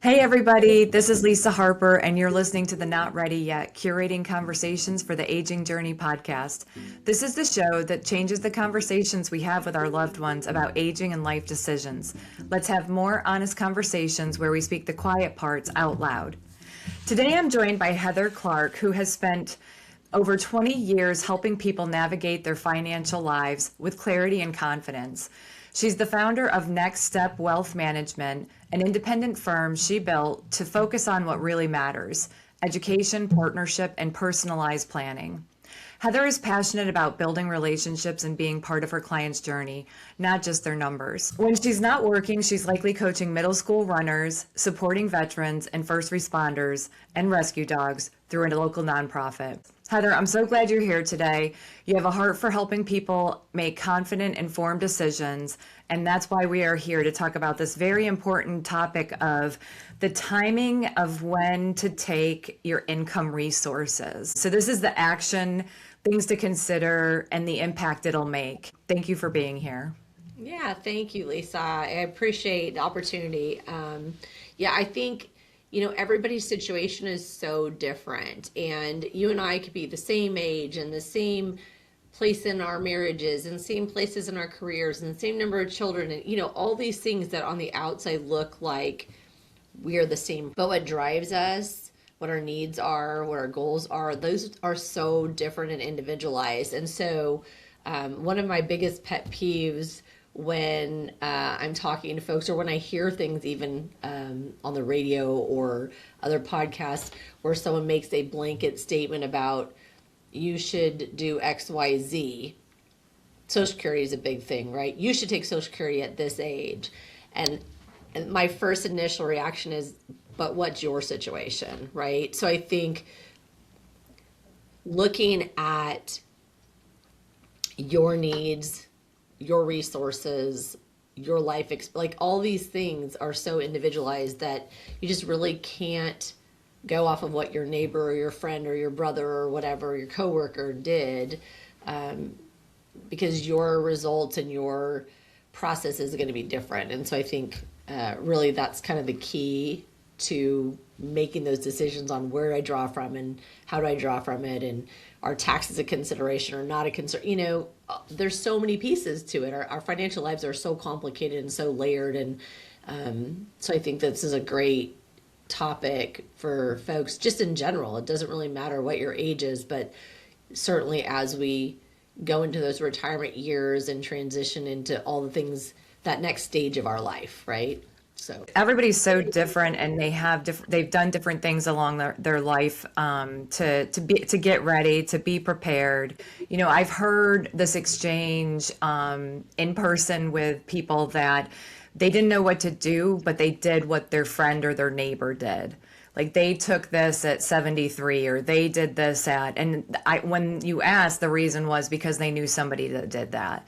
Hey everybody, this is Lisa Harper, and you're listening to the Not Ready Yet Curating Conversations for the Aging Journey podcast. This is the show that changes the conversations we have with our loved ones about aging and life decisions. Let's have more honest conversations where we speak the quiet parts out loud. Today I'm joined by Heather Clark, who has spent over 20 years helping people navigate their financial lives with clarity and confidence. She's the founder of Next Step Wealth Management, an independent firm she built to focus on what really matters: education, partnership, and personalized planning. Heather is passionate about building relationships and being part of her clients' journey, not just their numbers. When she's not working, she's likely coaching middle school runners, supporting veterans and first responders, and rescue dogs through a local nonprofit. Heather, I'm so glad you're here today. You have a heart for helping people make confident, informed decisions, and that's why we are here to talk about this very important topic of the timing of when to take your income resources. So this is the action, things to consider, and the impact it'll make. Thank you for being here. Yeah, thank you, Lisa. I appreciate the opportunity. I think, everybody's situation is so different, and you and I could be the same age and the same place in our marriages and same places in our careers and the same number of children and, all these things that on the outside look like we are the same. But what drives us, what our needs are, what our goals are, those are so different and individualized. And so one of my biggest pet peeves when I'm talking to folks or when I hear things even on the radio or other podcasts where someone makes a blanket statement about you should do X, Y, Z. Social Security is a big thing, right? You should take Social Security at this age. And my first initial reaction is, but what's your situation, right? So I think looking at your needs, your resources, your life, like all these things are so individualized that you just really can't go off of what your neighbor or your friend or your brother or whatever, your coworker did, because your results and your process is going to be different. And so I think really that's kind of the key to making those decisions on where do I draw from and how do I draw from it, and are taxes a consideration or not a concern. There's so many pieces to it. Our financial lives are so complicated and so layered, and so I think this is a great topic for folks just in general. It doesn't really matter what your age is, but certainly as we go into those retirement years and transition into all the things, that next stage of our life, right? So Everybody's so different, and they've done different things along their life to get ready, to be prepared. I've heard this exchange in person with people that they didn't know what to do, but they did what their friend or their neighbor did. Like they took this at 73, or they did this when you asked, the reason was because they knew somebody that did that.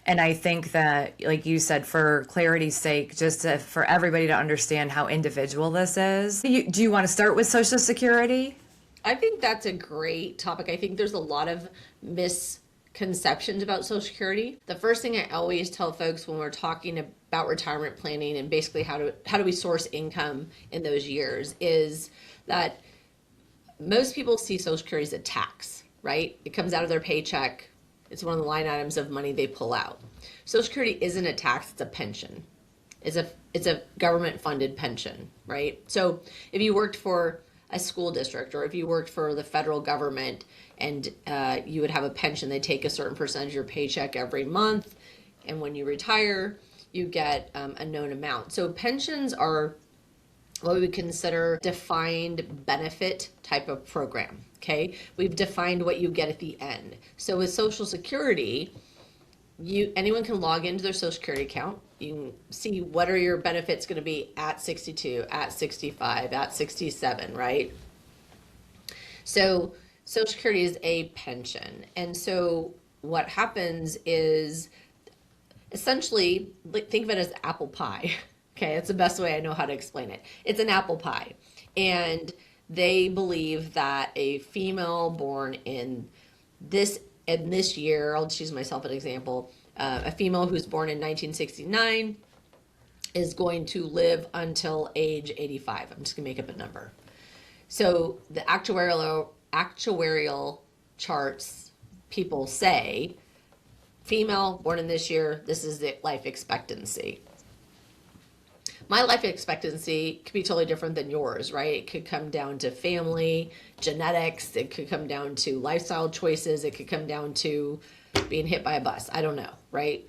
And I think that, like you said, for clarity's sake, for everybody to understand how individual this is. Do you want to start with Social Security? I think that's a great topic. I think there's a lot of misconceptions about Social Security. The first thing I always tell folks when we're talking about retirement planning and basically how do we source income in those years is that most people see Social Security as a tax, right? It comes out of their paycheck. It's one of the line items of money they pull out. Social Security isn't a tax, it's a pension. It's a government funded pension, right? So if you worked for a school district or if you worked for the federal government and you would have a pension, they take a certain percentage of your paycheck every month. And when you retire, you get a known amount. So pensions are what we would consider defined benefit type of program. Okay, we've defined what you get at the end. So with Social Security, anyone can log into their Social Security account. You can see what are your benefits going to be at 62, at 65, at 67, right? So Social Security is a pension. And so what happens is essentially, think of it as apple pie. Okay, that's the best way I know how to explain it. It's an apple pie. And they believe that a female born in this year, I'll just use myself as an example, a female who's born in 1969 is going to live until age 85. I'm just going to make up a number. So the actuarial charts, people say female born in this year, this is the life expectancy. My life expectancy could be totally different than yours, right? It could come down to family, genetics, it could come down to lifestyle choices, it could come down to being hit by a bus. I don't know, right?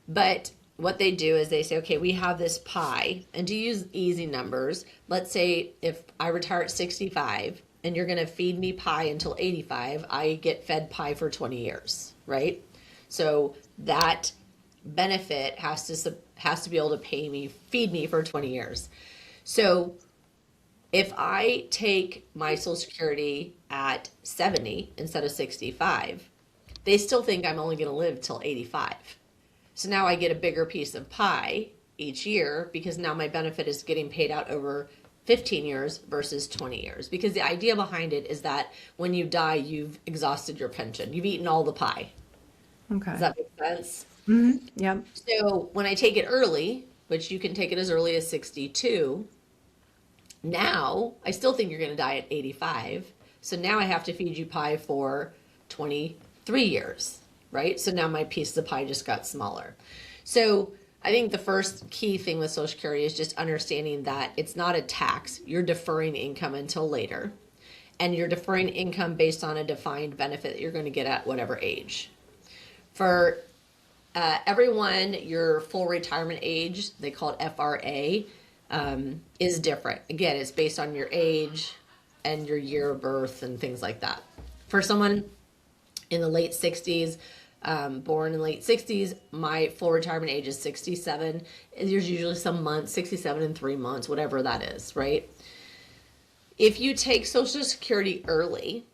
But what they do is they say, okay, we have this pie, and to use easy numbers, let's say if I retire at 65 and you're going to feed me pie until 85, I get fed pie for 20 years, right? So that benefit has to be able to feed me for 20 years. So if I take my Social Security at 70 instead of 65, they still think I'm only going to live till 85. So now I get a bigger piece of pie each year because now my benefit is getting paid out over 15 years versus 20 years. Because the idea behind it is that when you die, you've exhausted your pension. You've eaten all the pie. Okay. Does that make sense? Mm-hmm. Yep. So when I take it early, which you can take it as early as 62, now I still think you're going to die at 85. So now I have to feed you pie for 23 years. Right? So now my piece of the pie just got smaller. So I think the first key thing with Social Security is just understanding that it's not a tax. You're deferring income until later. And you're deferring income based on a defined benefit that you're going to get at whatever age. For everyone, your full retirement age, they call it FRA, is different. Again, it's based on your age and your year of birth and things like that. For someone in the late 60s, born in late 60s, my full retirement age is 67. There's usually some months, 67 and 3 months, whatever that is, right? If you take Social Security early,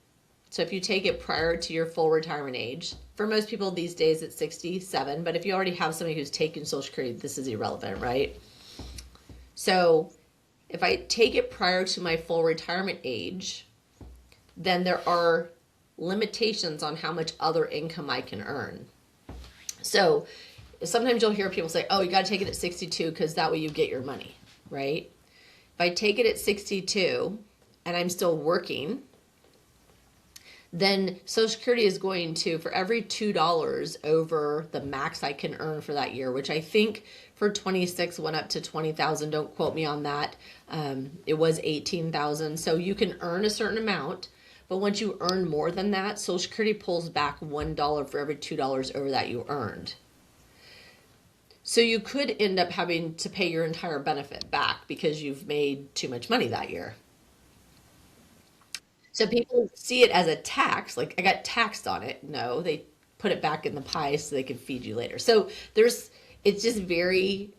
so if you take it prior to your full retirement age, for most people these days it's 67, but if you already have somebody who's taken Social Security, this is irrelevant, right? So if I take it prior to my full retirement age, then there are limitations on how much other income I can earn. So sometimes you'll hear people say, oh, you got to take it at 62 because that way you get your money, right? If I take it at 62 and I'm still working, then Social Security is going to, for every $2 over the max I can earn for that year, which I think for 26 went up to 20,000. Don't quote me on that. It was 18,000. So you can earn a certain amount. But once you earn more than that, Social Security pulls back $1 for every $2 over that you earned. So you could end up having to pay your entire benefit back because you've made too much money that year. So people see it as a tax, like I got taxed on it. No, they put it back in the pie so they can feed you later. So it's just very,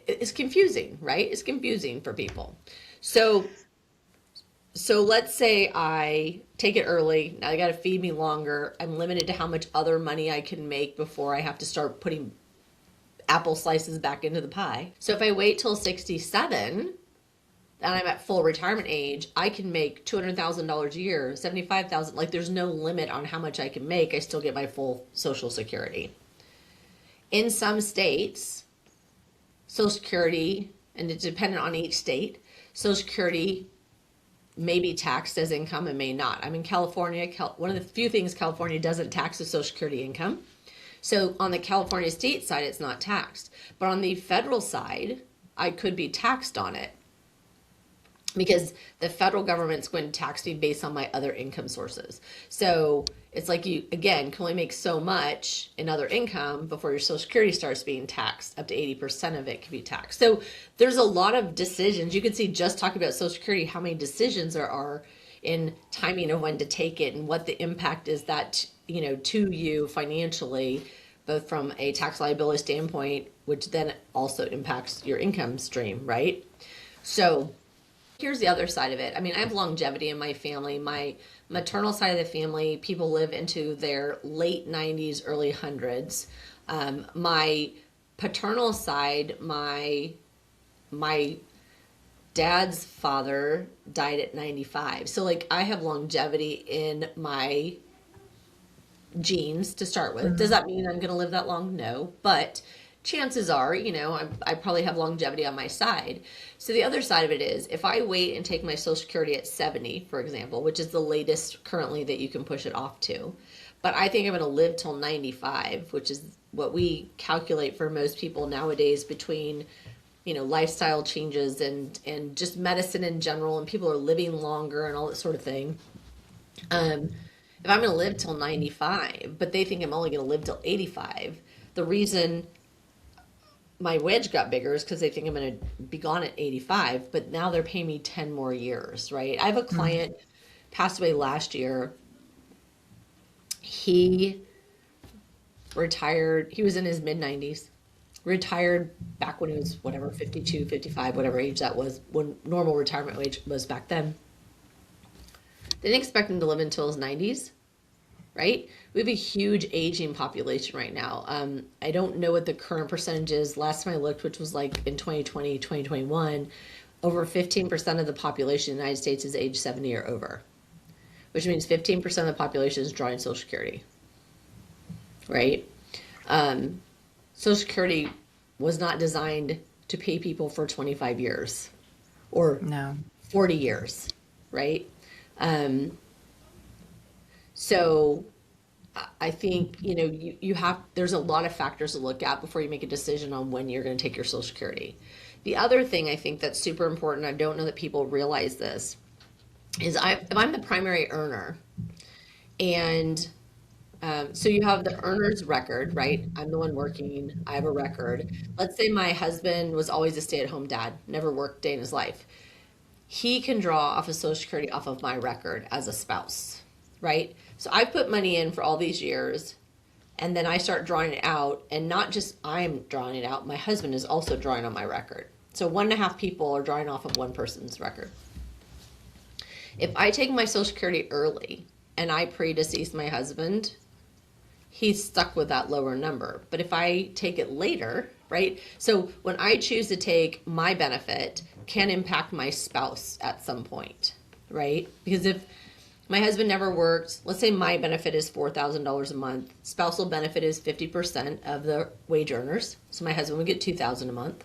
it's confusing, right? It's confusing for people. So let's say I take it early. Now they got to feed me longer. I'm limited to how much other money I can make before I have to start putting apple slices back into the pie. So if I wait till 67 and I'm at full retirement age, I can make $200,000 a year, $75,000. Like there's no limit on how much I can make. I still get my full Social Security. In some states, Social Security, and it's dependent on each state, Social Security may be taxed as income and may not. I'm in California. One of the few things California doesn't tax is Social Security income. So on the California state side, it's not taxed. But on the federal side, I could be taxed on it because the federal government's going to tax me based on my other income sources. So it's like you, again, can only make so much in other income before your Social Security starts being taxed. Up to 80% of it can be taxed. So there's a lot of decisions. You can see just talking about Social Security, how many decisions there are in timing of when to take it and what the impact is that, to you financially, both from a tax liability standpoint, which then also impacts your income stream, right? So here's the other side of it. I mean, I have longevity in my family. My maternal side of the family, people live into their late 90s, early 100s. My paternal side, my dad's father died at 95. So like I have longevity in my genes to start with. Does that mean I'm going to live that long? No. But chances are, I probably have longevity on my side. So the other side of it is if I wait and take my Social Security at 70, for example, which is the latest currently that you can push it off to, but I think I'm going to live till 95, which is what we calculate for most people nowadays between, lifestyle changes and just medicine in general, and people are living longer and all that sort of thing. If I'm going to live till 95, but they think I'm only going to live till 85, the reason my wedge got bigger is because they think I'm going to be gone at 85, but now they're paying me 10 more years, right? I have a client passed away last year. He retired. He was in his mid 90s, retired back when he was whatever, 52, 55, whatever age that was, when normal retirement age was back then. They didn't expect him to live until his 90s, right? We have a huge aging population right now. I don't know what the current percentage is. Last time I looked, which was like in 2020, 2021, over 15% of the population in the United States is age 70 or over, which means 15% of the population is drawing Social Security, right? Social Security was not designed to pay people for 25 years or 40 years, right? So I think, you have, there's a lot of factors to look at before you make a decision on when you're going to take your Social Security. The other thing I think that's super important, I don't know that people realize this, is if I'm the primary earner, and so you have the earner's record, right? I'm the one working, I have a record. Let's say my husband was always a stay-at-home dad, never worked a day in his life. He can draw off of Social Security off of my record as a spouse, right? So I put money in for all these years, and then I start drawing it out, and not just I'm drawing it out, my husband is also drawing on my record. So 1.5 people are drawing off of one person's record. If I take my Social Security early and I predecease my husband, he's stuck with that lower number. But if I take it later, right? So when I choose to take my benefit can impact my spouse at some point, right? Because if my husband never worked, let's say my benefit is $4,000 a month, spousal benefit is 50% of the wage earners. So my husband would get $2,000 a month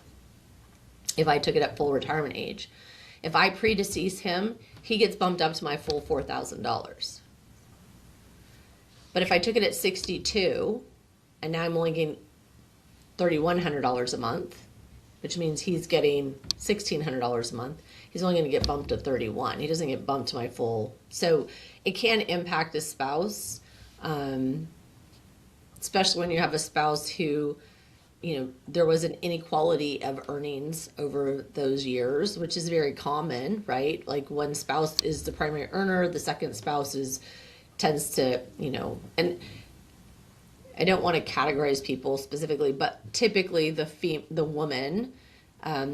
if I took it at full retirement age. If I predecease him, he gets bumped up to my full $4,000. But if I took it at 62, and now I'm only getting $3,100 a month, which means he's getting $1,600 a month, he's only going to get bumped to 31. He doesn't get bumped to my full. So it can impact a spouse, especially when you have a spouse who, there was an inequality of earnings over those years, which is very common, right? Like one spouse is the primary earner, the second spouse tends to, and I don't want to categorize people specifically, but typically the woman,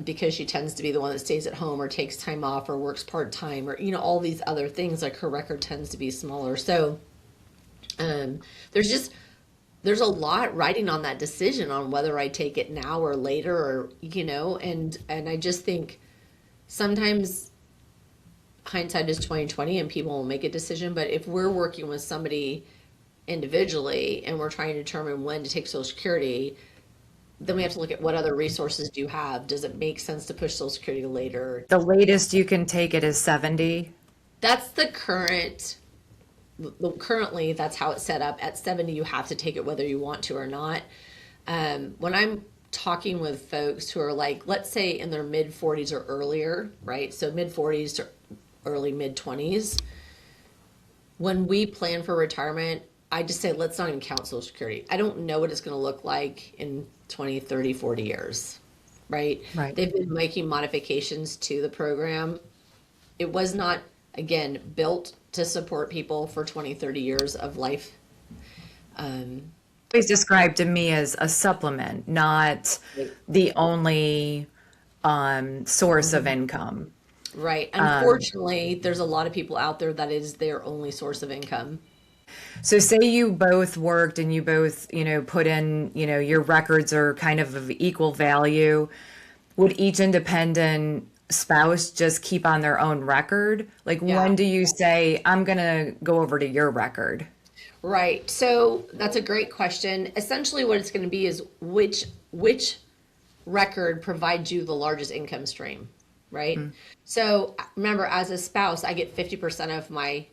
because she tends to be the one that stays at home or takes time off or works part-time or, all these other things, like her record tends to be smaller. So there's a lot riding on that decision on whether I take it now or later or, and I just think sometimes hindsight is 2020 and people will make a decision. But if we're working with somebody individually and we're trying to determine when to take Social Security, then we have to look at what other resources do you have. Does it make sense to push Social Security later? The latest you can take it is 70. That's currently that's how it's set up. At 70, you have to take it whether you want to or not. When I'm talking with folks who are like, let's say in their mid 40s or earlier, right? So mid 40s to early mid 20s, when we plan for retirement, I just say, let's not even count Social Security. I don't know what it's going to look like in 20, 30, 40 years, right? They've been making modifications to the program. It was not, again, built to support people for 20, 30 years of life. Always described to me as a supplement, not the only source of income. Right. Unfortunately, there's a lot of people out there that is their only source of income. So say you both worked and you both, put in, your records are kind of equal value. Would each independent spouse just keep on their own record? Like when do you say, I'm going to go over to your record? Right. So that's a great question. Essentially, what it's going to be is which record provides you the largest income stream, right? So remember, as a spouse, I get 50% of my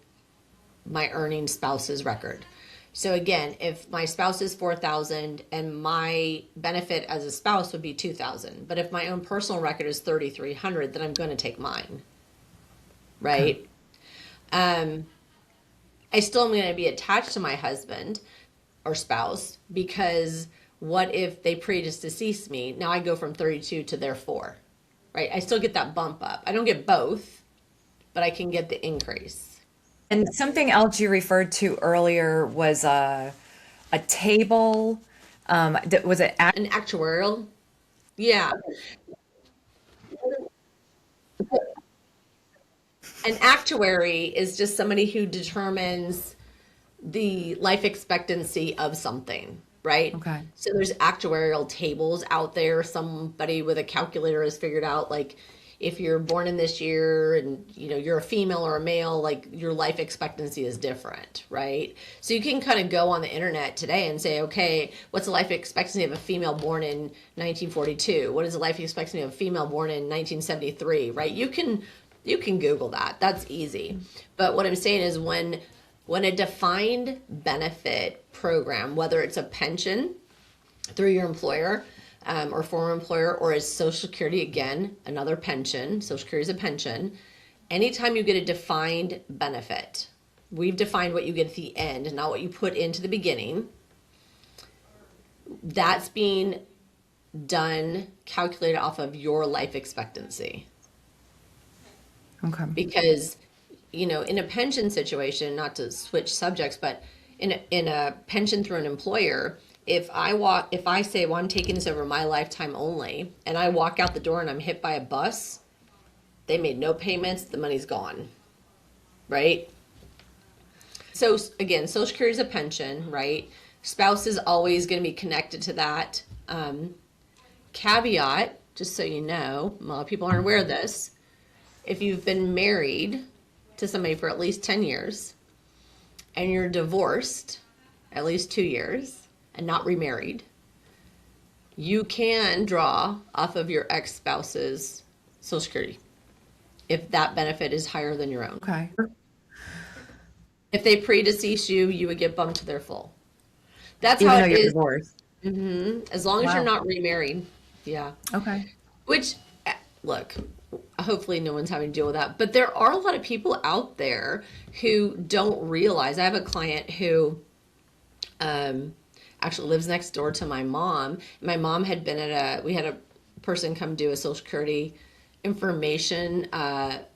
earning spouse's record. So again, if my spouse is 4,000 and my benefit as a spouse would be 2,000, but if my own personal record is 3,300, then I'm going to take mine, right? I still am going to be attached to my husband or spouse, because what if they predecease me? Now I go from 32 to their 4, right? I still get that bump up. I don't get both, but I can get the increase. And something else you referred to earlier was a table. Was it An actuarial, yeah. An actuary is just somebody who determines the life expectancy of something, right? Okay. So there's actuarial tables out there. Somebody with a calculator has figured out, like, if you're born in this year and you're a female or a male, like, your life expectancy is different, right? So you can kind of go on the internet today and say, okay, what's the life expectancy of a female born in 1942? What is the life expectancy of a female born in 1973, right? You can Google that. That's easy. But what I'm saying is, when a defined benefit program, whether it's a pension through your employer or former employer, or is Social Security, again, another pension, Social Security is a pension, anytime you get a defined benefit, we've defined what you get at the end, not what you put into the beginning, that's being done, calculated off of your life expectancy. Okay. Because in a pension situation, not to switch subjects, but in a pension through an employer, if I say, well, I'm taking this over my lifetime only, and I walk out the door and I'm hit by a bus, they made no payments, the money's gone, right? So again, Social Security is a pension, right? Spouse is always going to be connected to that. Caveat, just so you know, a lot of people aren't aware of this. If you've been married to somebody for at least 10 years and you're divorced at least 2 years and not remarried, you can draw off of your ex-spouse's Social Security if that benefit is higher than your own. Okay. If they predecease you, you would get bumped to their full. That's Even how though it you're is. divorced. As long as Wow. you're not remarried. Yeah. Okay. Which, look, hopefully no one's having to deal with that. But there are a lot of people out there who don't realize. I have a client who actually lives next door to my mom. My mom had been we had a person come do a Social Security information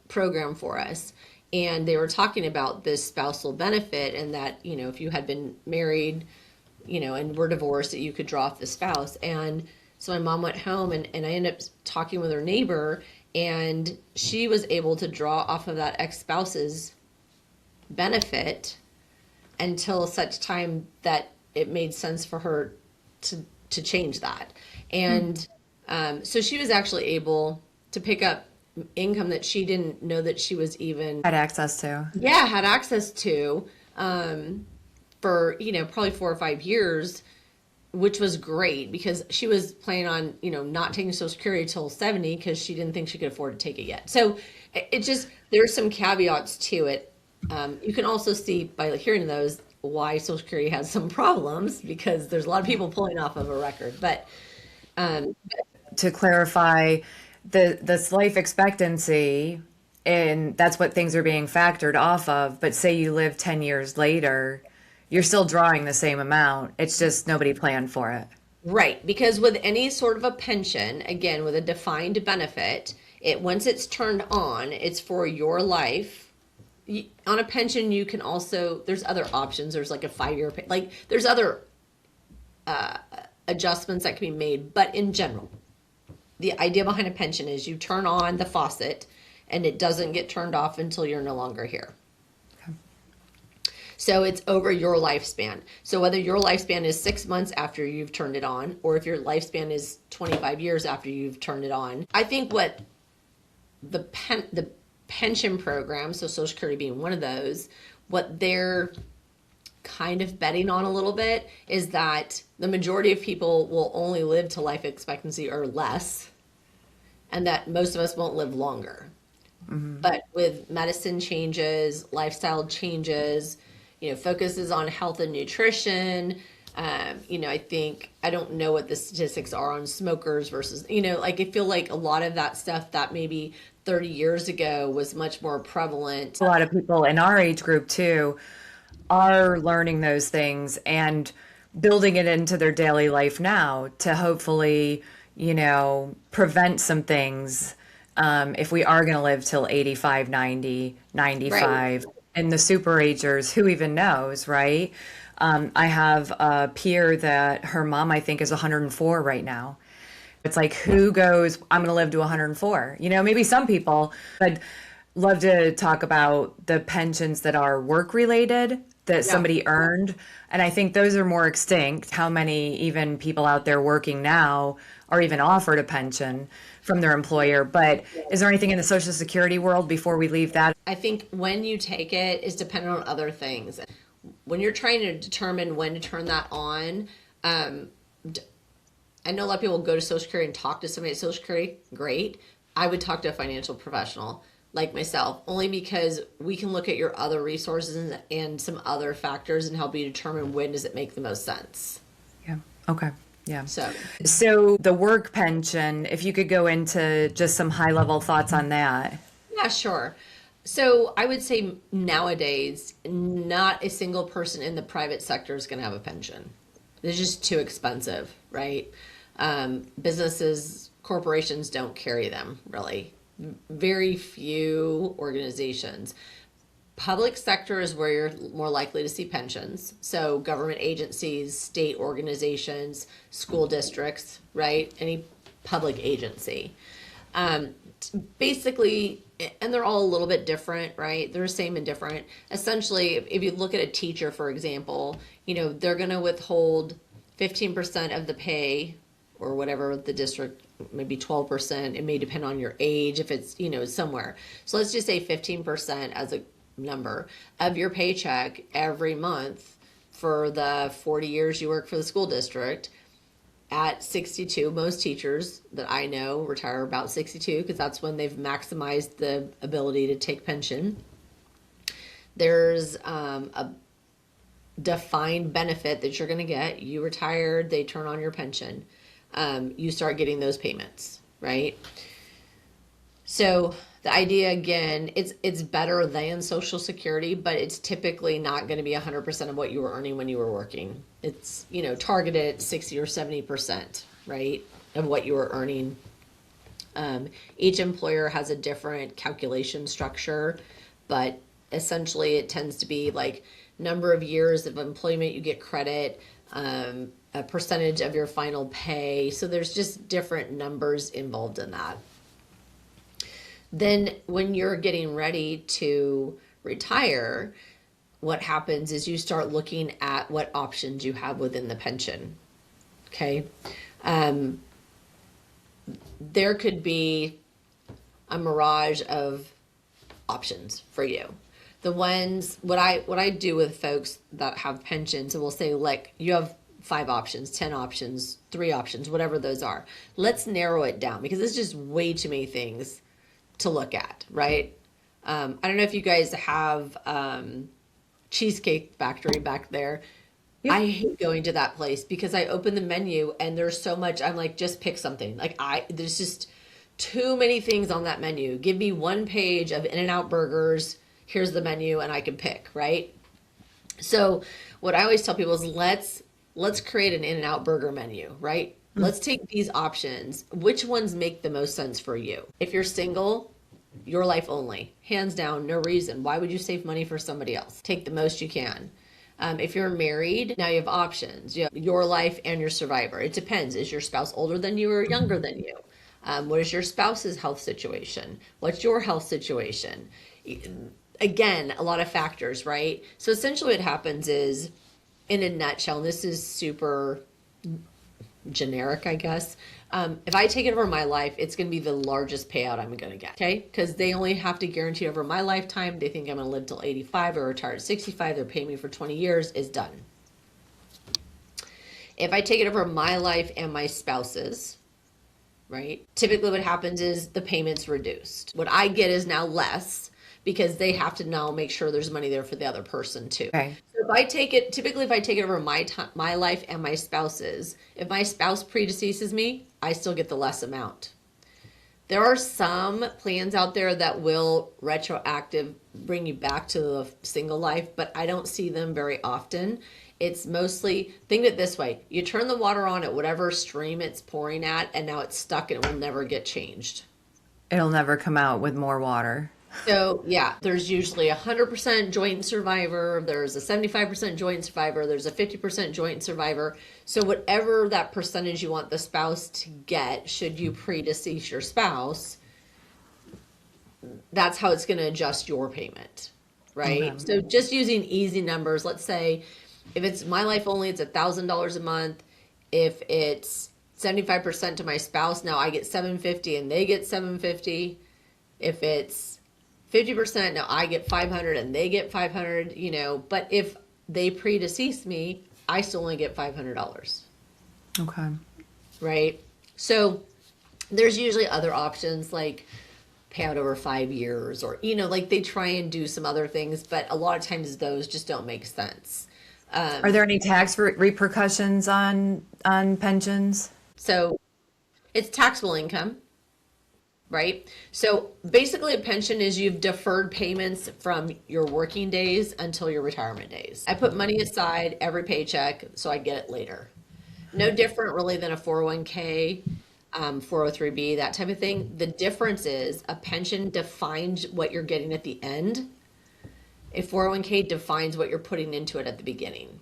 program for us. And they were talking about this spousal benefit, and that, if you had been married, and were divorced, that you could draw off the spouse. And so my mom went home, and I ended up talking with her neighbor, and she was able to draw off of that ex-spouse's benefit until such time that it made sense for her to change that. And so she was actually able to pick up income that she didn't know that she was even Had access to. had access to for probably 4 or 5 years, which was great, because she was planning on not taking Social Security till 70 because she didn't think she could afford to take it yet. So it just, there's some caveats to it. You can also see by hearing those why Social Security has some problems, because there's a lot of people pulling off of a record. But To clarify, this life expectancy, and that's what things are being factored off of. But say you live 10 years later, you're still drawing the same amount. It's just nobody planned for it. right, because with any sort of a pension, again, with a defined benefit, once it's turned on, it's for your life. On a pension, you can also, there's other options. There's like a 5-year, there's other adjustments that can be made. But in general, the idea behind a pension is you turn on the faucet and it doesn't get turned off until you're no longer here. Okay. So it's over your lifespan. So whether your lifespan is 6 months after you've turned it on, or if your lifespan is 25 years after you've turned it on, I think what the pension program, so Social Security being one of those, what they're kind of betting on a little bit is that the majority of people will only live to life expectancy or less, and that most of us won't live longer. But with medicine changes, lifestyle changes, focuses on health and nutrition. I don't know what the statistics are on smokers versus, I feel like a lot of that stuff that maybe 30 years ago was much more prevalent. A lot of people in our age group too are learning those things and building it into their daily life now to hopefully, prevent some things if we are going to live till 85, 90, 95. Right. And the super agers, who even knows, right? I have a peer that her mom, I think, is 104 right now. It's like, who goes, I'm going to live to 104? Maybe some people, but love to talk about the pensions that are work related that somebody earned. And I think those are more extinct. How many even people out there working now are even offered a pension from their employer? But is there anything in the Social Security world before we leave that? I think when you take it is dependent on other things. When you're trying to determine when to turn that on, I know a lot of people go to Social Security and talk to somebody at Social Security. Great. I would talk to a financial professional like myself, only because we can look at your other resources and some other factors and help you determine when does it make the most sense. Yeah. Okay. Yeah. So the work pension, if you could go into just some high level thoughts on that. yeah, sure. So I would say nowadays, not a single person in the private sector is going to have a pension. It's just too expensive, right? Businesses, corporations don't carry them really. Very few organizations. Public sector is where you're more likely to see pensions. So government agencies, state organizations, school districts, right? Any public agency. Basically, and they're all a little bit different, right? They're the same and different. Essentially, if you look at a teacher, for example, they're going to withhold 15% of the pay or whatever the district, maybe 12%. It may depend on your age if it's, somewhere. So let's just say 15% as a number of your paycheck every month for the 40 years you work for the school district. At 62, most teachers that I know retire about 62 because that's when they've maximized the ability to take pension. There's a defined benefit that you're going to get. You retired, they turn on your pension. You start getting those payments, right? So the idea, again, it's better than Social Security, but it's typically not going to be 100% of what you were earning when you were working. It's, targeted at 60 or 70%, right, of what you were earning. Each employer has a different calculation structure, but essentially it tends to be like number of years of employment you get credit, a percentage of your final pay. So there's just different numbers involved in that. Then when you're getting ready to retire, what happens is you start looking at what options you have within the pension. Okay. There could be a mirage of options for you. The ones, what I do with folks that have pensions, and we'll say, like, you have 5 options, 10 options, 3 options, whatever those are. Let's narrow it down because it's just way too many things to look at, right? I don't know if you guys have Cheesecake Factory back there. Yeah. I hate going to that place because I open the menu and there's so much. I'm like, just pick something. There's just too many things on that menu. Give me one page of In-N-Out burgers. Here's the menu and I can pick, right? So what I always tell people is let's create an In-N-Out burger menu, right? Let's take these options. Which ones make the most sense for you? If you're single, your life only. Hands down, no reason. Why would you save money for somebody else? Take the most you can. If you're married, now you have options. You have your life and your survivor. It depends. Is your spouse older than you or younger than you? What is your spouse's health situation? What's your health situation? Again, a lot of factors, right? So essentially what happens is, in a nutshell, and this is super generic, I guess. If I take it over my life, it's going to be the largest payout I'm going to get. Okay. Because they only have to guarantee over my lifetime. They think I'm going to live till 85 or retire at 65. They're paying me for 20 years. Is done. If I take it over my life and my spouse's, right? Typically what happens is the payment's reduced. What I get is now less because they have to now make sure there's money there for the other person too. Okay. So if I take it over my life and my spouse's, if my spouse predeceases me, I still get the less amount. There are some plans out there that will retroactive bring you back to the single life, but I don't see them very often. It's mostly, think of it this way. You turn the water on at whatever stream it's pouring at, and now it's stuck and it will never get changed. It'll never come out with more water. So yeah, there's usually 100% joint survivor. There's a 75% joint survivor. There's a 50% joint survivor. So whatever that percentage you want the spouse to get, should you predecease your spouse, that's how it's going to adjust your payment, right? Okay. So just using easy numbers, let's say if it's my life only, it's $1,000 a month. If it's 75% to my spouse, now I get $750 and they get $750. If it's 50%, now I get $500 and they get $500, but if they predecease me, I still only get $500. Okay. Right? So there's usually other options like payout over 5 years or, like they try and do some other things, but a lot of times those just don't make sense. Are there any tax repercussions on pensions? So it's taxable income, right? So basically a pension is you've deferred payments from your working days until your retirement days. I put money aside every paycheck so I get it later. No different really than a 401k, 403b, that type of thing. The difference is a pension defines what you're getting at the end. A 401k defines what you're putting into it at the beginning.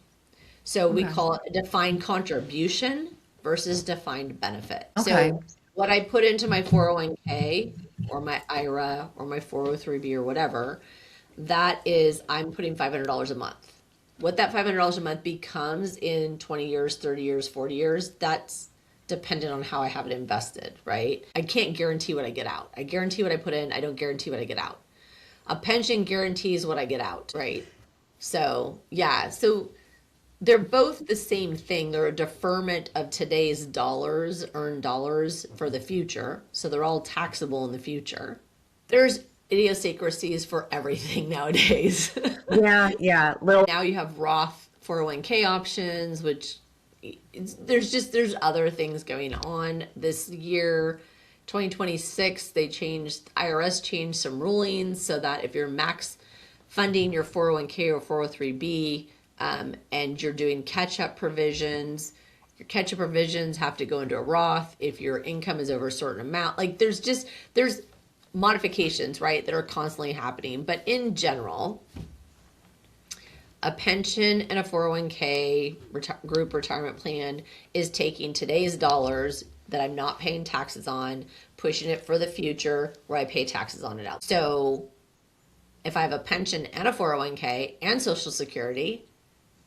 So we call it a defined contribution versus defined benefit. Okay. So what I put into my 401k or my IRA or my 403b or whatever, that is, I'm putting $500 a month. What that $500 a month becomes in 20 years, 30 years, 40 years, that's dependent on how I have it invested, right? I can't guarantee what I get out. I guarantee what I put in. I don't guarantee what I get out. A pension guarantees what I get out, right? So, yeah. So they're both the same thing. They're a deferment of today's dollars, earned dollars for the future. So they're all taxable in the future. There's idiosyncrasies for everything nowadays. Yeah. Now you have Roth 401k options, which there's other things going on this year. 2026, IRS changed some rulings so that if you're max funding your 401k or 403b, and you're doing catch-up provisions, your catch-up provisions have to go into a Roth if your income is over a certain amount. Like there's modifications, right, that are constantly happening. But in general, a pension and a 401k group retirement plan is taking today's dollars that I'm not paying taxes on, pushing it for the future where I pay taxes on it out. So if I have a pension and a 401k and Social Security,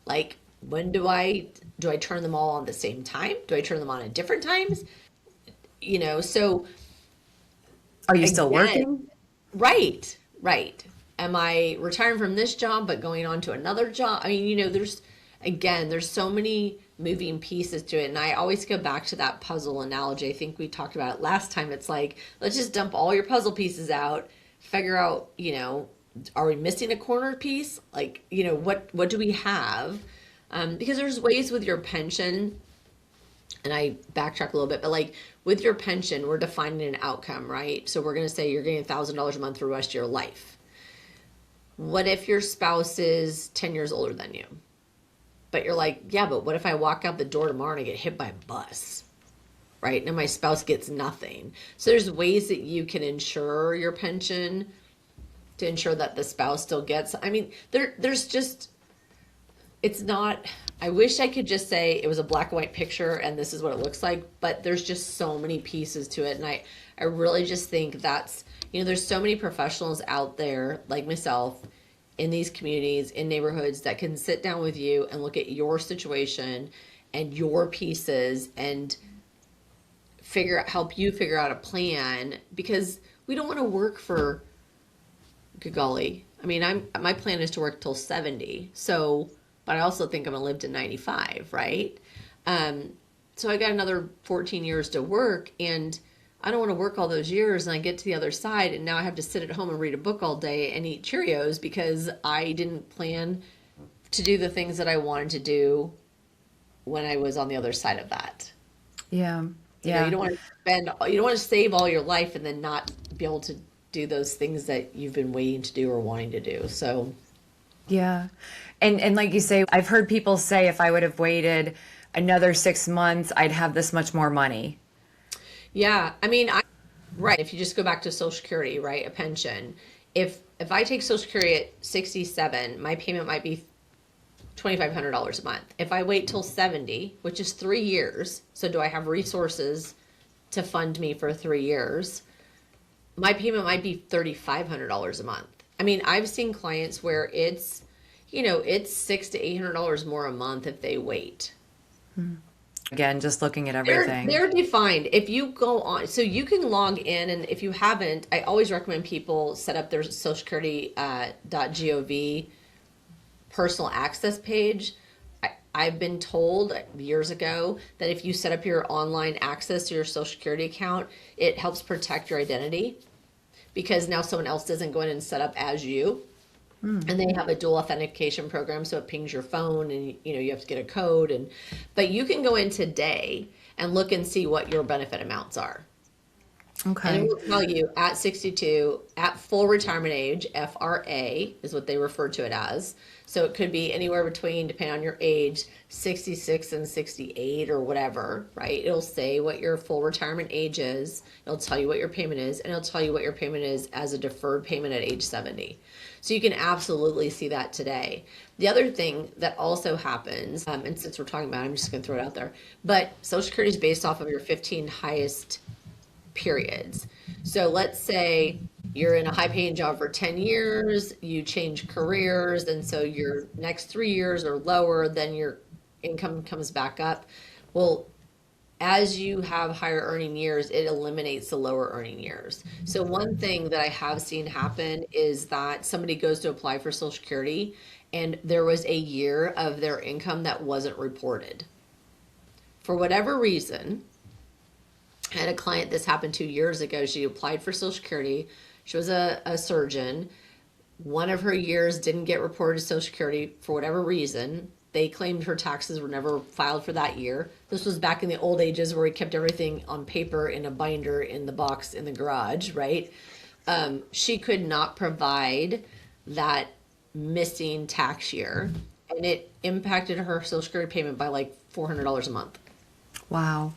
like when do I turn them all on the same time? Do I turn them on at different times? So Are you still working? Right. Am I retiring from this job but going on to another job? I mean, there's so many moving pieces to it. And I always go back to that puzzle analogy. I think we talked about it last time. It's like, let's just dump all your puzzle pieces out, figure out, are we missing a corner piece? Like, what do we have? Because there's ways with your pension, and I backtrack a little bit, but like with your pension, we're defining an outcome, right? So we're going to say you're getting $1,000 a month for the rest of your life. What if your spouse is 10 years older than you? But you're like, yeah, but what if I walk out the door tomorrow and I get hit by a bus, right? And my spouse gets nothing. So there's ways that you can insure your pension to ensure that the spouse still gets. I mean, there's just, it's not, I wish I could just say it was a black and white picture and this is what it looks like, but there's just so many pieces to it. And I really just think that's, there's so many professionals out there like myself in these communities, in neighborhoods that can sit down with you and look at your situation and your pieces and help you figure out a plan, because we don't want to work for, good golly. I mean, my plan is to work till 70. So, but I also think I'm gonna live to 95, right? So I got another 14 years to work, and I don't want to work all those years and I get to the other side and now I have to sit at home and read a book all day and eat Cheerios because I didn't plan to do the things that I wanted to do when I was on the other side of that. Yeah. You know, you don't want to save all your life and then not be able to do those things that you've been waiting to do or wanting to do. So, yeah. And like you say, I've heard people say if I would have waited another 6 months, I'd have this much more money. Yeah. I mean, right. If you just go back to Social Security, right? A pension. If I take Social Security at 67, my payment might be $2,500 a month. If I wait till 70, which is 3 years, so do I have resources to fund me for 3 years? My payment might be $3,500 a month. I mean, I've seen clients where it's, it's $600 to $800 more a month if they wait. Again, just looking at everything. They're defined. If you go on, so you can log in, and if you haven't, I always recommend people set up their Social Security .gov personal access page. I've been told years ago that if you set up your online access to your Social Security account, it helps protect your identity because now someone else doesn't go in and set up as you. And they have a dual authentication program, so it pings your phone, and you have to get a code. But you can go in today and look and see what your benefit amounts are. Okay. And it will tell you at 62, at full retirement age, FRA is what they refer to it as. So it could be anywhere between, depending on your age, 66 and 68 or whatever, right? It'll say what your full retirement age is. It'll tell you what your payment is, and it'll tell you what your payment is as a deferred payment at age 70. So you can absolutely see that today. The other thing that also happens, and since we're talking about it, I'm just going to throw it out there, but Social Security is based off of your 15 highest periods. So let's say you're in a high paying job for 10 years, you change careers, and so your next 3 years are lower, then your income comes back up. Well, as you have higher earning years, it eliminates the lower earning years. So one thing that I have seen happen is that somebody goes to apply for Social Security and there was a year of their income that wasn't reported. For whatever reason, I had a client, this happened 2 years ago. She applied for Social Security. She was a surgeon. One of her years didn't get reported to Social Security for whatever reason. They claimed her taxes were never filed for that year. This was back in the old ages where we kept everything on paper in a binder in the box in the garage, right? She could not provide that missing tax year, and it impacted her Social Security payment by like $400 a month. Wow.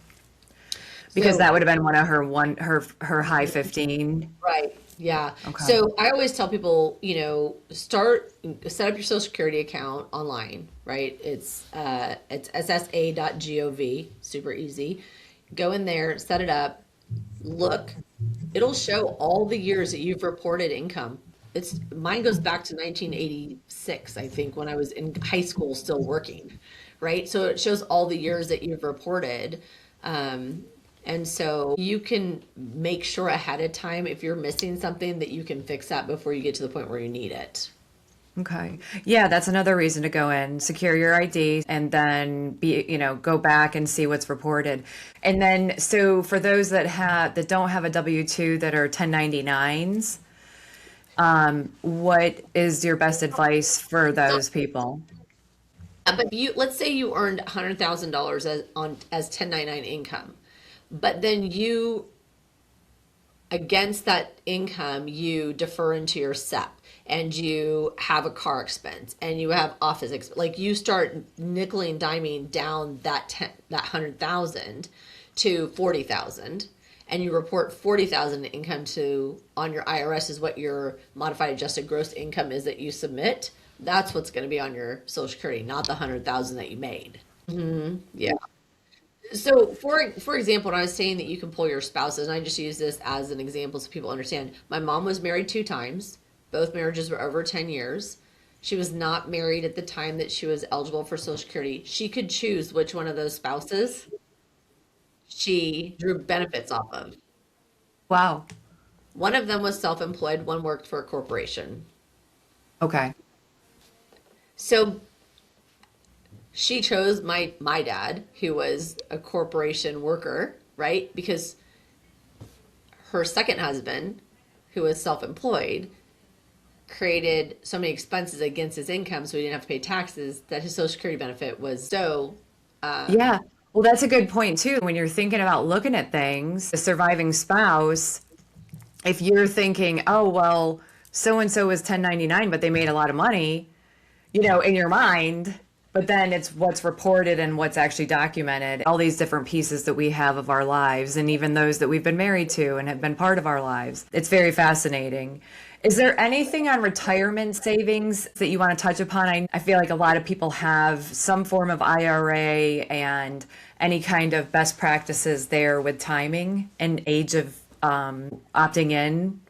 Because that would have been one of her high 15. Right. Yeah. Okay. So I always tell people, set up your Social Security account online, right? It's ssa.gov, super easy. Go in there, set it up, look. It'll show all the years that you've reported income. Mine goes back to 1986, I think, when I was in high school still working, right? So it shows all the years that you've reported. And so you can make sure ahead of time if you're missing something that you can fix that before you get to the point where you need it. Okay. Yeah, that's another reason to go in, secure your ID, and then go back and see what's reported. And then, so for those that don't have a W-2 that are 1099s, what is your best advice for those people? But let's say you earned $100,000 as 1099 income. But then against that income, you defer into your SEP, and you have a car expense, and you have office expense. Like you start nickel and diming down that 100,000 to 40,000, and you report 40,000 income on your IRS is what your modified adjusted gross income is that you submit. That's what's going to be on your Social Security, not the 100,000 that you made. Mm-hmm. Yeah. So for example, when I was saying that you can pull your spouses, and I just use this as an example so people understand. My mom was married 2 times. Both marriages were over 10 years. she was not married at the time that she was eligible for Social Security, she could choose which one of those spouses she drew benefits off of. Wow. One of them was self-employed, one worked for a corporation. Okay. So she chose my dad, who was a corporation worker, right? Because her second husband, who was self-employed, created so many expenses against his income so he didn't have to pay taxes that his Social Security benefit was so Yeah. Well, that's a good point too. When you're thinking about looking at things, the surviving spouse, if you're thinking, oh, well, so and so was 1099, but they made a lot of money, in your mind, but then it's what's reported and what's actually documented, all these different pieces that we have of our lives, and even those that we've been married to and have been part of our lives. It's very fascinating. Is there anything on retirement savings that you want to touch upon? I feel like a lot of people have some form of IRA and any kind of best practices there with timing and age of opting in.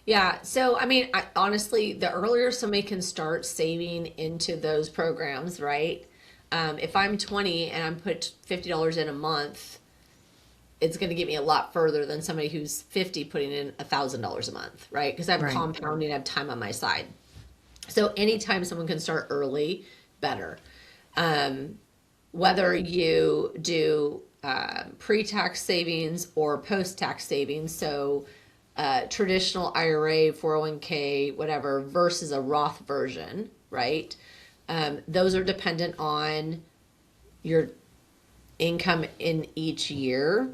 Yeah. So, I mean, honestly, the earlier somebody can start saving into those programs, right? If I'm 20 and I'm put $50 in a month, it's going to get me a lot further than somebody who's 50 putting in $1,000 a month, right? Because I'm Right. compounding, I have time on my side. So anytime someone can start early, better. Whether you do pre-tax savings or post-tax savings, so traditional IRA, 401k, whatever, versus a Roth version, right? Those are dependent on your income in each year.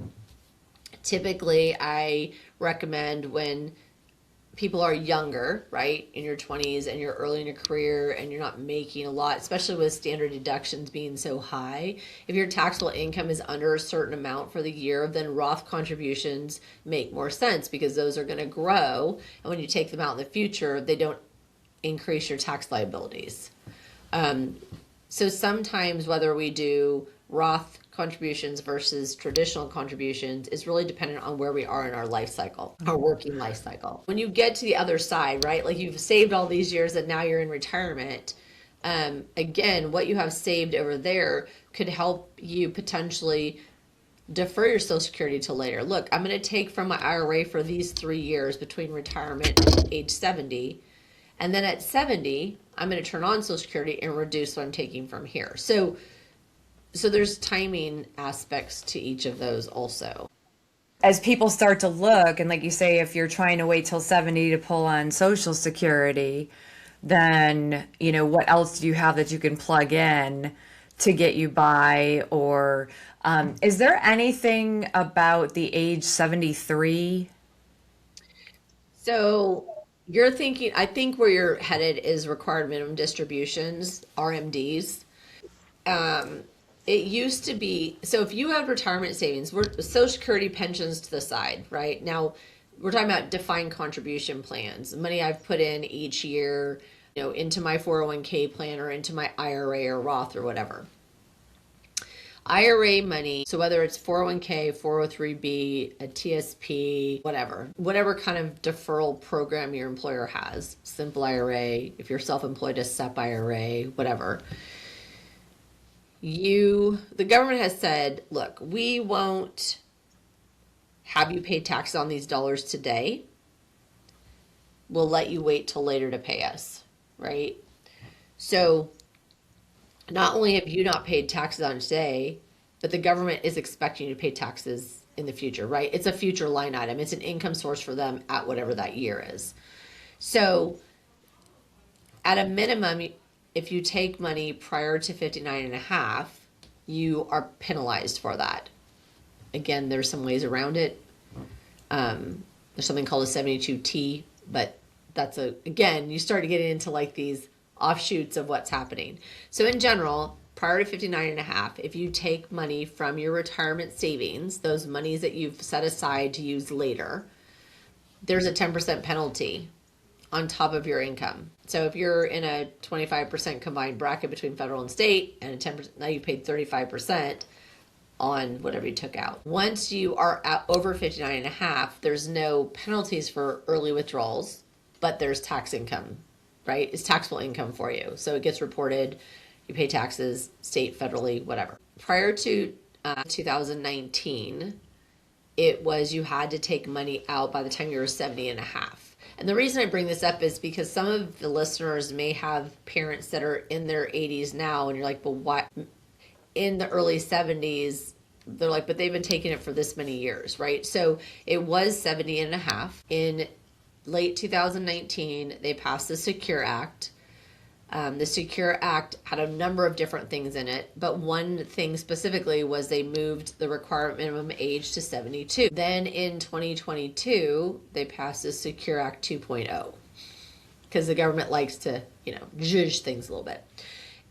Typically, I recommend when people are younger, right, in your 20s and you're early in your career and you're not making a lot, especially with standard deductions being so high. If your taxable income is under a certain amount for the year, then Roth contributions make more sense because those are going to grow. And when you take them out in the future, they don't increase your tax liabilities. So sometimes whether we do Roth contributions versus traditional contributions is really dependent on where we are in our life cycle, our working life cycle. When you get to the other side, right, like you've saved all these years and now you're in retirement, again, what you have saved over there could help you potentially defer your Social Security till later. Look, I'm going to take from my IRA for these 3 years between retirement and age 70. And then at 70, I'm going to turn on Social Security and reduce what I'm taking from here. So there's timing aspects to each of those also. As people start to look, and like you say, if you're trying to wait till 70 to pull on Social Security, then, what else do you have that you can plug in to get you by? Or is there anything about the age 73? So you're thinking, I think where you're headed is required minimum distributions, RMDs. It used to be, so if you have retirement savings, we're Social Security pensions to the side, right? Now we're talking about defined contribution plans, money I've put in each year, into my 401k plan or into my IRA or Roth or whatever. IRA money, so whether it's 401k, 403b, a TSP, whatever kind of deferral program your employer has, simple IRA, if you're self-employed, a SEP IRA, whatever. The government has said, look, we won't have you pay taxes on these dollars today. We'll let you wait till later to pay us, right? So not only have you not paid taxes on today, but the government is expecting you to pay taxes in the future, right? It's a future line item. It's an income source for them at whatever that year is. So at a minimum, if you take money prior to 59 and a half, you are penalized for that. Again, there's some ways around it. There's something called a 72T, but again, you start getting into like these offshoots of what's happening. So in general, prior to 59 and a half, if you take money from your retirement savings, those monies that you've set aside to use later, there's a 10% penalty on top of your income. So if you're in a 25% combined bracket between federal and state and a 10%, now you paid 35% on whatever you took out. Once you are over 59 and a half, there's no penalties for early withdrawals, but there's tax income right? It's taxable income for you. So it gets reported, you pay taxes, state, federally, whatever. Prior to 2019, it was you had to take money out by the time you were 70 and a half. And the reason I bring this up is because some of the listeners may have parents that are in their 80s now, and you're like, well, what? In the early 70s, they're like, but they've been taking it for this many years, right? So it was 70 and a half. In late 2019, they passed the Secure Act. The Secure Act had a number of different things in it, but one thing specifically was they moved the required minimum age to 72. Then in 2022, they passed the Secure Act 2.0 because the government likes to, judge things a little bit.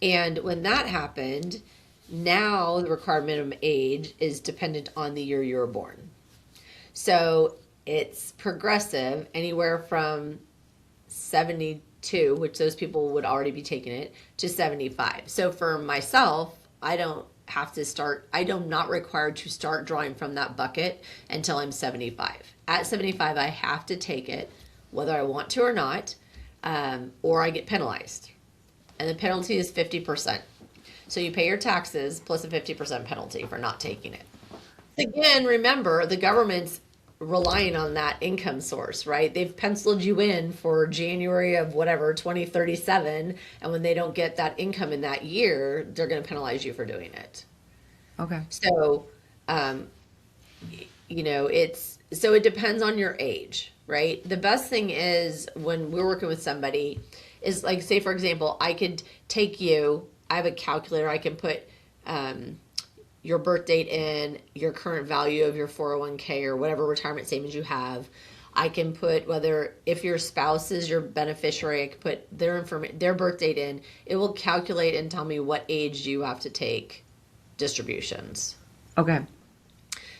And when that happened, now the required minimum age is dependent on the year you were born. So it's progressive, anywhere from 72, which those people would already be taking it, to 75. So for myself, I do not required to start drawing from that bucket until I'm 75. At 75, I have to take it, whether I want to or not, or I get penalized. And the penalty is 50%. So you pay your taxes plus a 50% penalty for not taking it. Again, remember, the government's relying on that income source, right? They've penciled you in for January of whatever, 2037. And when they don't get that income in that year, they're going to penalize you for doing it. Okay. So, it depends on your age, right? The best thing is when we're working with somebody is like, say, for example, I could take you, I have a calculator, I can put your birth date in, your current value of your 401k or whatever retirement savings you have. I can put if your spouse is your beneficiary, I can put their birth date in. It will calculate and tell me what age you have to take distributions. Okay.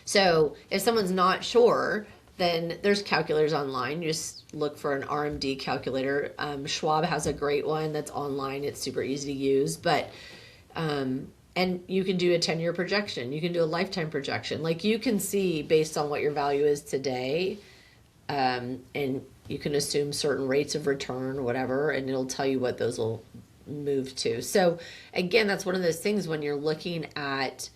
So if someone's not sure, then there's calculators online. You just look for an RMD calculator. Schwab has a great one that's online. It's super easy to use, but and you can do a 10-year projection. You can do a lifetime projection. Like you can see based on what your value is today, and you can assume certain rates of return or whatever, and it'll tell you what those will move to. So again, that's one of those things when you're looking at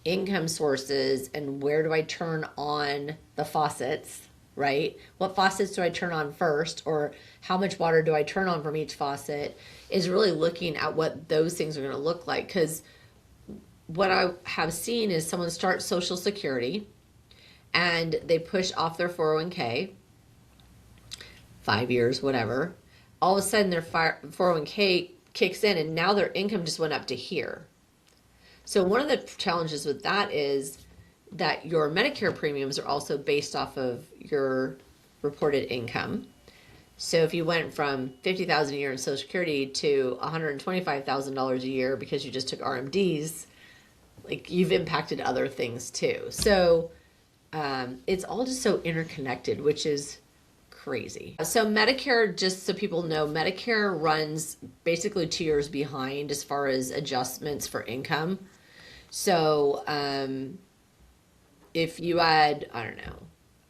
income sources and where do I turn on the faucets, right? What faucets do I turn on first, or how much water do I turn on from each faucet, is really looking at what those things are going to look like. Because what I have seen is someone start Social Security and they push off their 401k, 5 years, whatever. All of a sudden their 401k kicks in and now their income just went up to here. So one of the challenges with that is that your Medicare premiums are also based off of your reported income. So if you went from $50,000 a year in Social Security to $125,000 a year because you just took RMDs, like you've impacted other things too. So it's all just so interconnected, which is crazy. So Medicare, just so people know, Medicare runs basically 2 years behind as far as adjustments for income. So if you had, I don't know,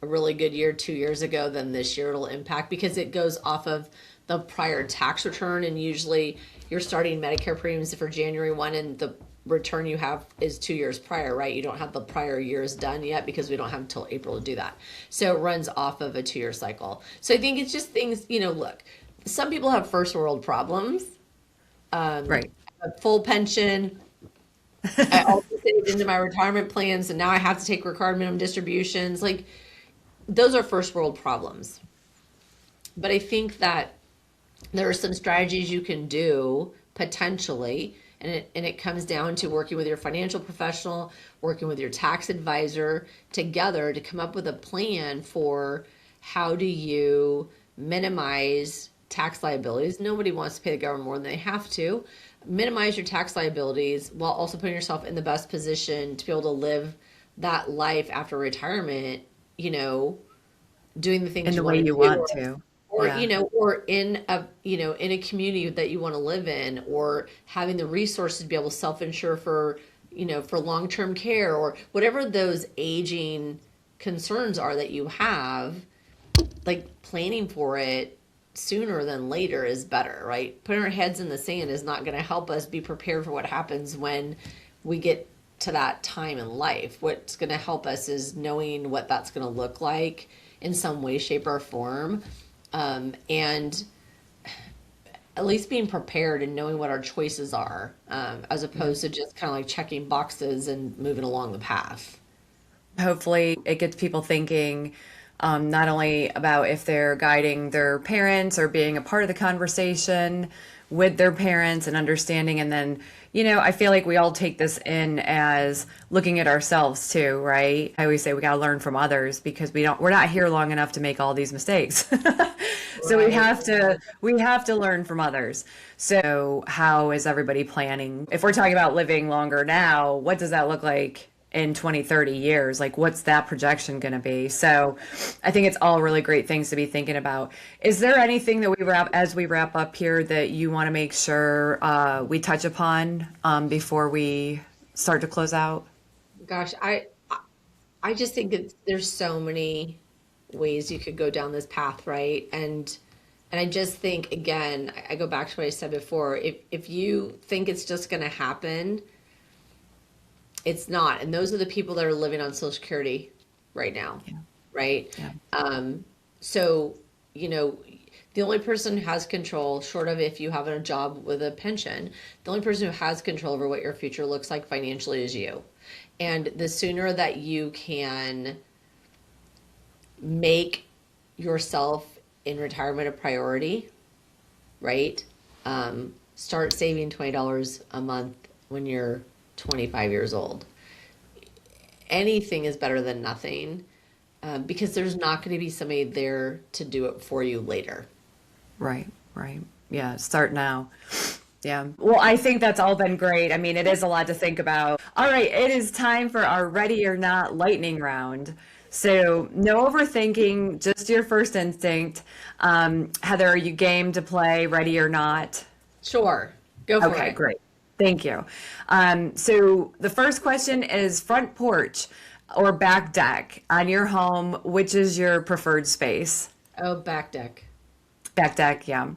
a really good year 2 years ago, then this year it'll impact because it goes off of the prior tax return. And usually you're starting Medicare premiums for January 1 and the return you have is 2 years prior, right? You don't have the prior years done yet because we don't have until April to do that. So it runs off of a 2-year cycle. So I think it's just things, look, some people have first world problems. Right. A full pension. I also saved into my retirement plans and now I have to take required minimum distributions. Like those are first world problems. But I think that there are some strategies you can do potentially, and it comes down to working with your financial professional, working with your tax advisor together to come up with a plan for how do you minimize tax liabilities. Nobody wants to pay the government more than they have to. Minimize your tax liabilities while also putting yourself in the best position to be able to live that life after retirement, doing the things In the you way want to you do, want to. or Yeah. or in a community that you want to live in, or having the resources to be able to self-insure for for long-term care, or whatever those aging concerns are that you have. Like planning for it sooner than later is better, right? Putting our heads in the sand is not going to help us be prepared for what happens when we get to that time in life. What's going to help us is knowing what that's going to look like in some way, shape, or form. And at least being prepared and knowing what our choices are, as opposed to just kind of like checking boxes and moving along the path. Hopefully, it gets people thinking not only about if they're guiding their parents or being a part of the conversation with their parents and understanding. And then, I feel like we all take this in as looking at ourselves too, right? I always say we got to learn from others because we're not here long enough to make all these mistakes. So we have to learn from others. So how is everybody planning? If we're talking about living longer now, what does that look like in 20, 30 years? Like, what's that projection going to be? So I think it's all really great things to be thinking about. Is there anything that as we wrap up here that you want to make sure we touch upon before we start to close out? Gosh, I just think there's so many ways you could go down this path, right? And I just think, again, I go back to what I said before. If you think it's just going to happen, it's not. And those are the people that are living on Social Security right now, right? Yeah. So, the only person who has control, short of if you have a job with a pension, the only person who has control over what your future looks like financially is you. And the sooner that you can make yourself in retirement a priority, right? Start saving $20 a month when you're 25 years old. Anything is better than nothing, because there's not going to be somebody there to do it for you later. Right. Yeah, start now. Yeah. Well, I think that's all been great. I mean, it is a lot to think about. All right, it is time for our ready or not lightning round. So no overthinking, just your first instinct. Heather, are you game to play ready or not? Sure. Go for it. Okay, great. Thank you. So the first question is front porch or back deck on your home, which is your preferred space? Oh, back deck. Back deck, yeah.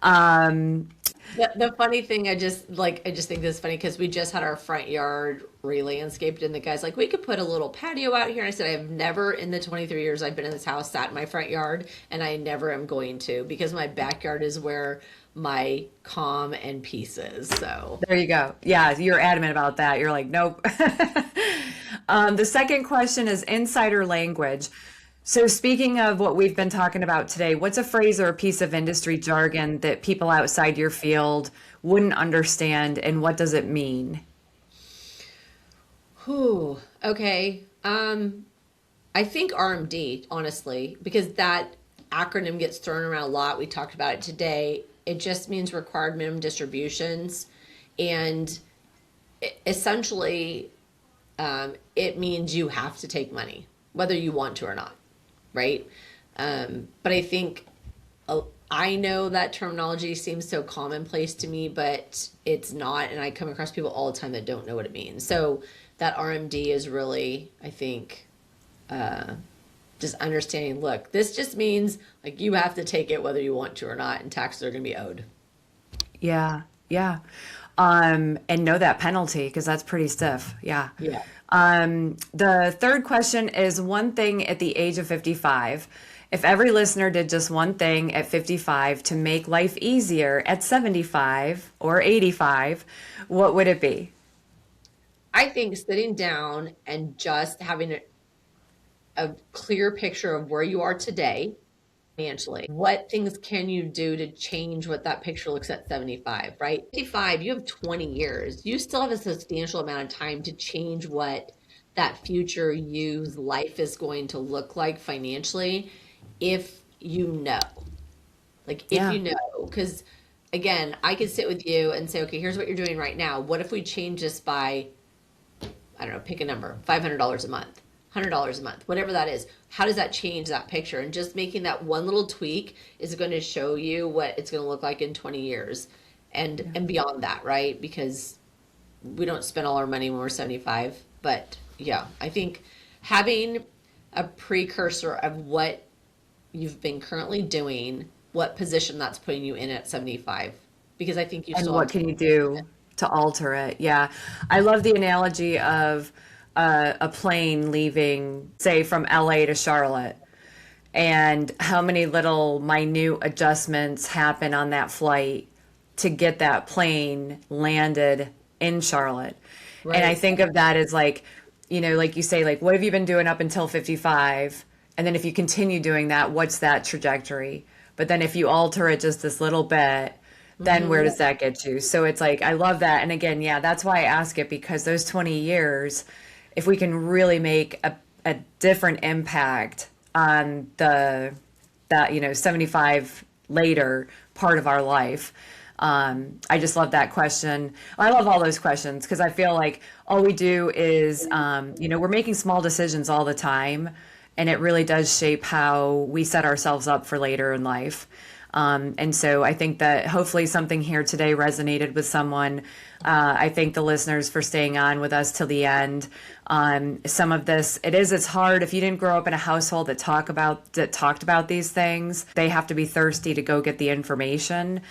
The funny thing, I just think this is funny because we just had our front yard re-landscaped and the guy's like, we could put a little patio out here. And I said, I have never in the 23 years I've been in this house sat in my front yard, and I never am going to, because my backyard is where my calm and peace is. So There you go. Yeah, you're adamant about that. You're like, nope. The second question is insider language. So speaking of what we've been talking about today, what's a phrase or a piece of industry jargon that people outside your field wouldn't understand, and what does it mean? Whew. Okay. I think RMD, honestly, because that acronym gets thrown around a lot. We talked about it today. It just means required minimum distributions. And essentially, it means you have to take money, whether you want to or not, right? But I think I know that terminology seems so commonplace to me, but it's not. And I come across people all the time that don't know what it means. So that RMD is really, I think, just understanding, look, this just means like you have to take it whether you want to or not, and taxes are going to be owed. Yeah, yeah. And know that penalty, because that's pretty stiff. Yeah. Yeah. The third question is one thing at the age of 55. If every listener did just one thing at 55 to make life easier at 75 or 85, what would it be? I think sitting down and just having a clear picture of where you are today financially. What things can you do to change what that picture looks at 75, right? 55, you have 20 years. You still have a substantial amount of time to change what that future you's life is going to look like financially, if you know. Like, if you know, because again, I could sit with you and say, okay, here's what you're doing right now. What if we change this by, I don't know, pick a number, $500 a month, $100 a month, whatever that is. How does that change that picture? And just making that one little tweak is going to show you what it's going to look like in 20 years and beyond that, right? Because we don't spend all our money when we're 75. But yeah, I think having a precursor of what you've been currently doing what position that's putting you in at 75, because I think you And still what have can you do to alter it? Yeah. I love the analogy of a plane leaving, say, from LA to Charlotte, and how many little minute adjustments happen on that flight to get that plane landed in Charlotte. And I right. think of that as like, like you say, like, what have you been doing up until 55? And then if you continue doing that, what's that trajectory? But then if you alter it just this little bit, then where does that get you? So it's like, I love that. And again, yeah, that's why I ask it, because those 20 years, if we can really make a different impact on that 75 later part of our life. I just love that question. I love all those questions because I feel like all we do is, we're making small decisions all the time, and it really does shape how we set ourselves up for later in life. And so I think that hopefully something here today resonated with someone. I thank the listeners for staying on with us till the end. Some of this, it's hard if you didn't grow up in a household that talked about these things. They have to be thirsty to go get the information.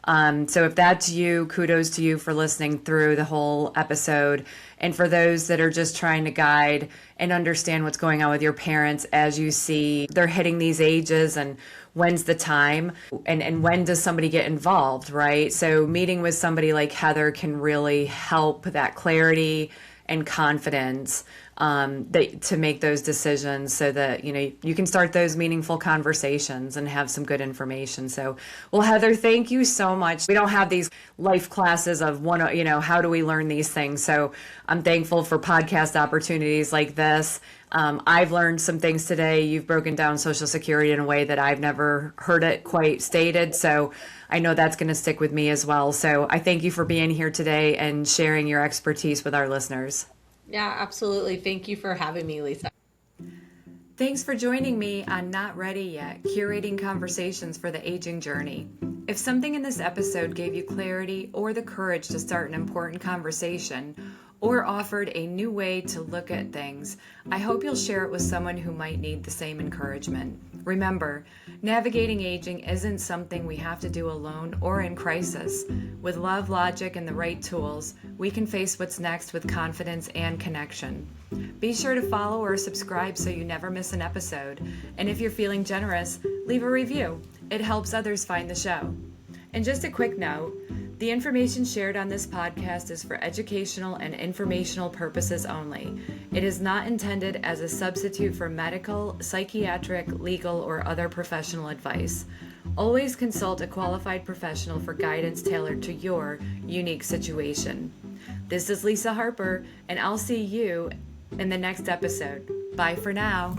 So if that's you, kudos to you for listening through the whole episode. And for those that are just trying to guide and understand what's going on with your parents as you see they're hitting these ages, and when's the time, and when does somebody get involved, right? So meeting with somebody like Heather can really help that clarity and confidence to make those decisions, so that you can start those meaningful conversations and have some good information. So, well, Heather, thank you so much. We don't have these life classes of how do we learn these things? So I'm thankful for podcast opportunities like this. I've learned some things today. You've broken down Social Security in a way that I've never heard it quite stated. So I know that's going to stick with me as well. So I thank you for being here today and sharing your expertise with our listeners. Yeah, absolutely. Thank you for having me, Lisa. Thanks for joining me on Not Ready Yet, Curating Conversations for the Aging Journey. If something in this episode gave you clarity or the courage to start an important conversation, or offered a new way to look at things, I hope you'll share it with someone who might need the same encouragement. Remember, navigating aging isn't something we have to do alone or in crisis. With love, logic, and the right tools, we can face what's next with confidence and connection. Be sure to follow or subscribe so you never miss an episode. And if you're feeling generous, leave a review. It helps others find the show. And just a quick note, the information shared on this podcast is for educational and informational purposes only. It is not intended as a substitute for medical, psychiatric, legal, or other professional advice. Always consult a qualified professional for guidance tailored to your unique situation. This is Lisa Harper, and I'll see you in the next episode. Bye for now.